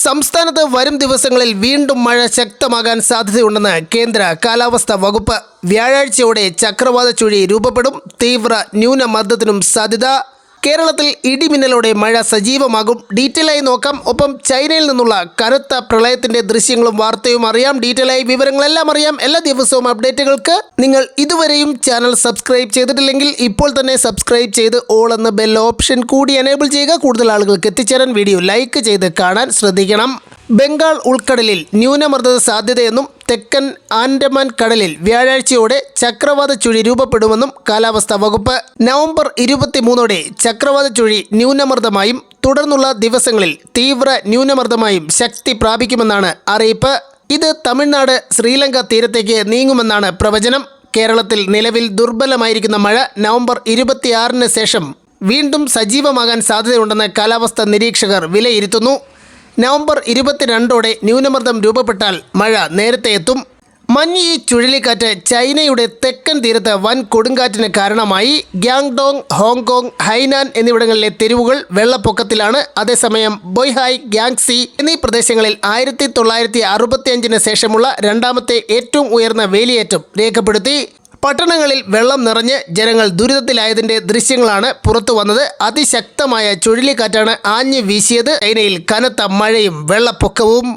സംസ്ഥാനത്ത് വരും ദിവസങ്ങളിൽ വീണ്ടും മഴ ശക്തമാകാൻ സാധ്യതയുണ്ടെന്ന് കേന്ദ്ര കാലാവസ്ഥാ വകുപ്പ്. വ്യാഴാഴ്ചയോടെ ചക്രവാത ചുഴി രൂപപ്പെടും. തീവ്ര ന്യൂനമർദ്ദത്തിനും സാധ്യത. കേരളത്തിൽ ഇടിമിന്നലോടെ മഴ സജീവമാകും. ഡീറ്റെയിലായി നോക്കാം. ഒപ്പം ചൈനയിൽ നിന്നുള്ള കനത്ത പ്രളയത്തിന്റെ ദൃശ്യങ്ങളും വാർത്തയും അറിയാം. ഡീറ്റെയിലായി വിവരങ്ങളെല്ലാം അറിയാം. എല്ലാ ദിവസവും അപ്ഡേറ്റുകൾക്ക് നിങ്ങൾ ഇതുവരെയും ചാനൽ സബ്സ്ക്രൈബ് ചെയ്തിട്ടില്ലെങ്കിൽ ഇപ്പോൾ തന്നെ സബ്സ്ക്രൈബ് ചെയ്ത് ഓൾ എന്ന ബെൽ ഓപ്ഷൻ കൂടി എനേബിൾ ചെയ്യുക. കൂടുതൽ ആളുകൾക്ക് എത്തിച്ചേരാൻ വീഡിയോ ലൈക്ക് ചെയ്ത് കാണാൻ ശ്രദ്ധിക്കണം. ബംഗാൾ ഉൾക്കടലിൽ ന്യൂനമർദ്ദ സാധ്യതയെന്നും തെക്കൻ ആൻഡമാൻ കടലിൽ വ്യാഴാഴ്ചയോടെ ചക്രവാത ചുഴി രൂപപ്പെടുമെന്നും കാലാവസ്ഥാ വകുപ്പ്. നവംബർ 23 ചക്രവാത ചുഴി ന്യൂനമർദ്ദമായും തുടർന്നുള്ള ദിവസങ്ങളിൽ തീവ്ര ന്യൂനമർദ്ദമായും ശക്തി പ്രാപിക്കുമെന്നാണ് അറിയിപ്പ്. ഇത് തമിഴ്നാട് ശ്രീലങ്ക തീരത്തേക്ക് നീങ്ങുമെന്നാണ് പ്രവചനം. കേരളത്തിൽ നിലവിൽ ദുർബലമായിരിക്കുന്ന മഴ നവംബർ 26 ശേഷം വീണ്ടും സജീവമാകാൻ സാധ്യതയുണ്ടെന്ന് കാലാവസ്ഥാ നിരീക്ഷകർ വിലയിരുത്തുന്നു. നവംബർ 22 ന്യൂനമർദ്ദം രൂപപ്പെട്ടാൽ മഴ നേരത്തെ എത്തും. മഞ്ഞ് ചുഴലിക്കാറ്റ് ചൈനയുടെ തെക്കൻ തീരത്ത് വൻ കൊടുങ്കാറ്റിന് കാരണമായി. ഗ്യാങ്ഡോങ്, ഹോങ്കോങ്, ഹൈനാൻ എന്നിവിടങ്ങളിലെ തെരുവുകൾ വെള്ളപ്പൊക്കത്തിലാണ്. അതേസമയം ബൊയ്ഹായ്, ഗ്യാങ്സി എന്നീ പ്രദേശങ്ങളിൽ 1965 ശേഷമുള്ള രണ്ടാമത്തെ ഏറ്റവും ഉയർന്ന വേലിയേറ്റം രേഖപ്പെടുത്തി. പട്ടണങ്ങളിൽ വെള്ളം നിറഞ്ഞ് ജനങ്ങൾ ദുരിതത്തിലായതിൻ്റെ ദൃശ്യങ്ങളാണ് പുറത്തു വന്നത്. അതിശക്തമായ ചുഴലിക്കാറ്റാണ് ആഞ്ഞു വീശിയത്. ചൈനയിൽ കനത്ത മഴയും വെള്ളപ്പൊക്കവും.